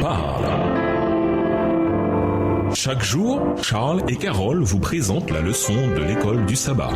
parle. Chaque jour, Charles et Carole vous présentent la leçon de l'école du sabbat.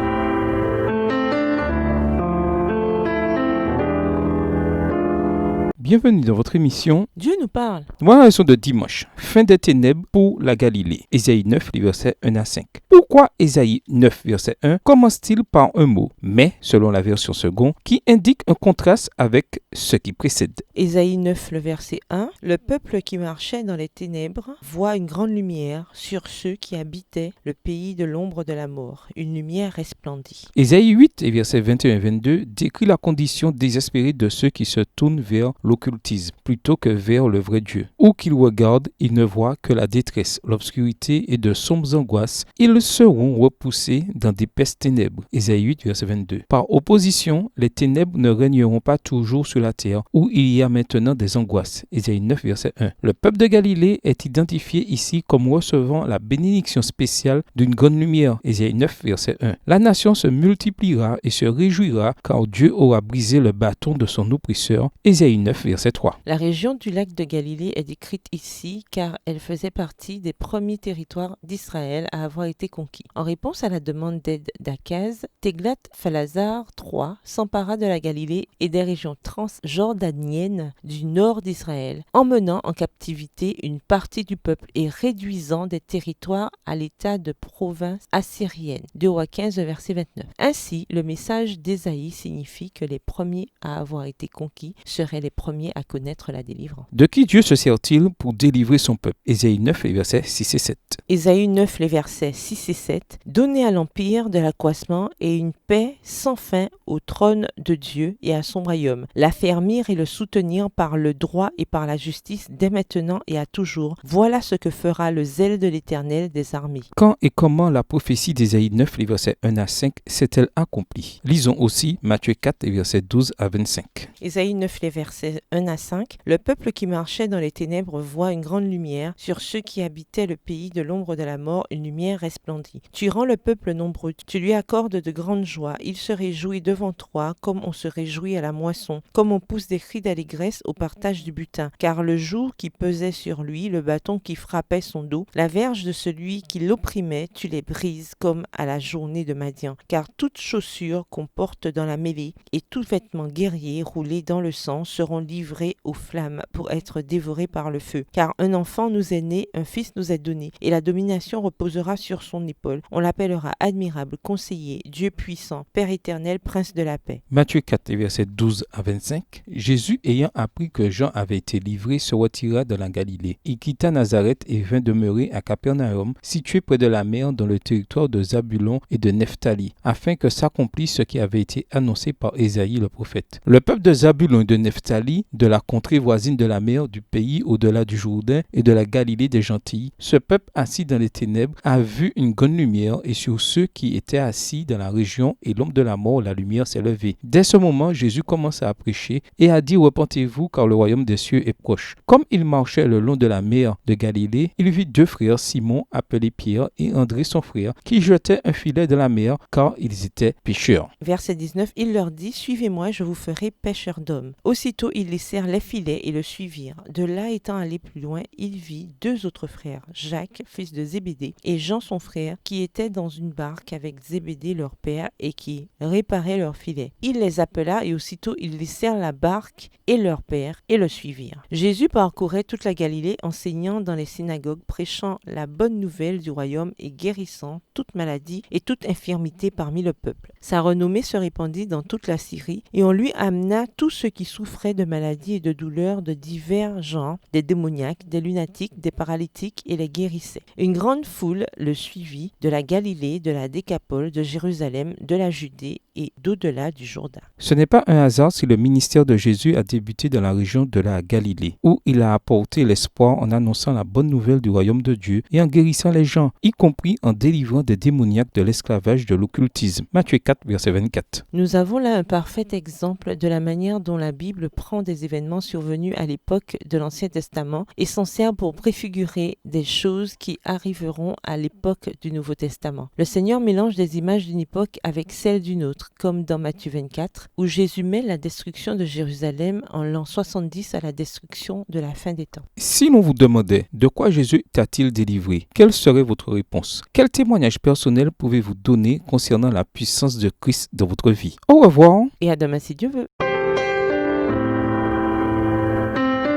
Bienvenue dans votre émission Dieu nous parle. Voilà la leçon de dimanche. Fin des ténèbres pour la Galilée. Ésaïe 9, les versets 1 à 5. Pourquoi Ésaïe 9, verset 1 commence-t-il par un mot, mais selon la version seconde, qui indique un contraste avec ce qui précède? Ésaïe 9, le verset 1. Le peuple qui marchait dans les ténèbres voit une grande lumière sur ceux qui habitaient le pays de l'ombre de la mort. Une lumière resplendit. Ésaïe 8, et versets 21 et 22 décrit la condition désespérée de ceux qui se tournent vers l'occultisme plutôt que vers le vrai Dieu. Où qu'ils regardent, ils ne voient que la détresse, l'obscurité et de sombres angoisses. Ils seront repoussés dans d'épaisses ténèbres. Ésaïe 8, verset 22. Par opposition, les ténèbres ne régneront pas toujours sur la terre, où il y a maintenant des angoisses. Ésaïe 9, verset 1. Le peuple de Galilée est identifié ici comme recevant la bénédiction spéciale d'une grande lumière. Ésaïe 9, verset 1. La nation se multipliera et se réjouira, car Dieu aura brisé le bâton de son oppresseur. Ésaïe 9, verset 3. La région du lac de Galilée est décrite ici car elle faisait partie des premiers territoires d'Israël à avoir été conquis. En réponse à la demande d'aide d'Akaz, Téglath-Phalazar III s'empara de la Galilée et des régions transjordaniennes du nord d'Israël, emmenant en captivité une partie du peuple et réduisant des territoires à l'état de province assyrienne. 2 Rois 15, verset 29. Ainsi, le message d'Ésaïe signifie que les premiers à avoir été conquis seraient les premiers à connaître la délivrance. De qui Dieu se sert-il pour délivrer son peuple? Ésaïe 9, les versets 6 et 7. Ésaïe 9, les versets 6 et 7. Donnez à l'empire de l'accroissement et une paix sans fin au trône de Dieu et à son royaume. L'affermir et le soutenir par le droit et par la justice dès maintenant et à toujours. Voilà ce que fera le zèle de l'Éternel des armées. Quand et comment la prophétie d'Ésaïe 9, les versets 1 à 5 s'est-elle accomplie? Lisons aussi Matthieu 4, les versets 12 à 25. Ésaïe 9, les versets 1 à 5. Le peuple qui marchait dans les ténèbres voit une grande lumière. Sur ceux qui habitaient le pays de l'ombre de la mort, une lumière resplendit. Tu rends le peuple nombreux, tu lui accordes de grandes joies. Il se réjouit devant toi, comme on se réjouit à la moisson, comme on pousse des cris d'allégresse au partage du butin. Car le joug qui pesait sur lui, le bâton qui frappait son dos, la verge de celui qui l'opprimait, tu les brises comme à la journée de Madian. Car toute chaussure qu'on porte dans la mêlée et tout vêtement guerrier roulé dans le sang seront livrés aux flammes pour être dévorés par le feu. Car un enfant nous est né, un fils nous est donné, et la domination reposera sur son épaule. On l'appellera admirable, conseiller, Dieu puissant, Père éternel, prince de la paix. Matthieu 4, versets 12 à 25. Jésus, ayant appris que Jean avait été livré, se retira de la Galilée. Il quitta Nazareth et vint demeurer à Capernaum, situé près de la mer dans le territoire de Zabulon et de Nephtali, afin que s'accomplisse ce qui avait été annoncé par Ésaïe le prophète. Le peuple de Zabulon et de Nephtali, de la contrée voisine de la mer, du pays au-delà du Jourdain et de la Galilée des Gentilles, ce peuple assis dans les ténèbres a vu une grande lumière, et sur ceux qui étaient assis dans la région et l'ombre de la mort, la lumière s'est levée. Dès ce moment, Jésus commença à prêcher et a dit: repentez-vous, car le royaume des cieux est proche. Comme il marchait le long de la mer de Galilée, il vit deux frères, Simon appelé Pierre et André son frère, qui jetaient un filet dans la mer, car ils étaient pêcheurs. Verset 19, il leur dit: suivez-moi, je vous ferai pêcheurs d'hommes. Aussitôt, ils laissèrent les filets et le suivirent. De là, étant allé plus loin, il vit deux autres frères, Jacques, fils de Zébédée, et Jean son frère, qui étaient dans une barque avec Zébédée leur père et qui réparaient leurs filets. Il les appela et aussitôt ils laissèrent la barque et leur père et le suivirent. Jésus parcourait toute la Galilée, enseignant dans les synagogues, prêchant la bonne nouvelle du royaume et guérissant toute maladie et toute infirmité parmi le peuple. Sa renommée se répandit dans toute la Syrie et on lui amena tous ceux qui souffraient de maladies et de douleurs de divers genres, des démoniaques, des lunatiques, des paralytiques, et les guérissait. Une grande foule le suivit de la Galilée, de la Décapole, de Jérusalem, de la Judée et d'au-delà du Jourdain. Ce n'est pas un hasard si le ministère de Jésus a débuté dans la région de la Galilée, où il a apporté l'espoir en annonçant la bonne nouvelle du royaume de Dieu et en guérissant les gens, y compris en délivrant des démoniaques de l'esclavage de l'occultisme. Matthieu 4, verset 24. Nous avons là un parfait exemple de la manière dont la Bible prend des événements survenus à l'époque de l'Ancien Testament et s'en sert pour préfigurer des choses qui arriveront à l'époque du Nouveau Testament. Le Seigneur mélange des images d'une époque avec celles d'une autre, comme dans Matthieu 24, où Jésus met la destruction de Jérusalem en l'an 70 à la destruction de la fin des temps. Si l'on vous demandait de quoi Jésus t'a-t-il délivré, quelle serait votre réponse? Quel témoignage personnel pouvez-vous donner concernant la puissance de Christ dans votre vie? Au revoir. Et à demain si Dieu veut.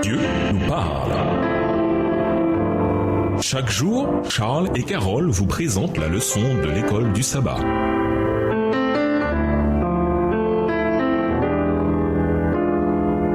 Dieu nous parle. Chaque jour, Charles et Carole vous présentent la leçon de l'école du sabbat.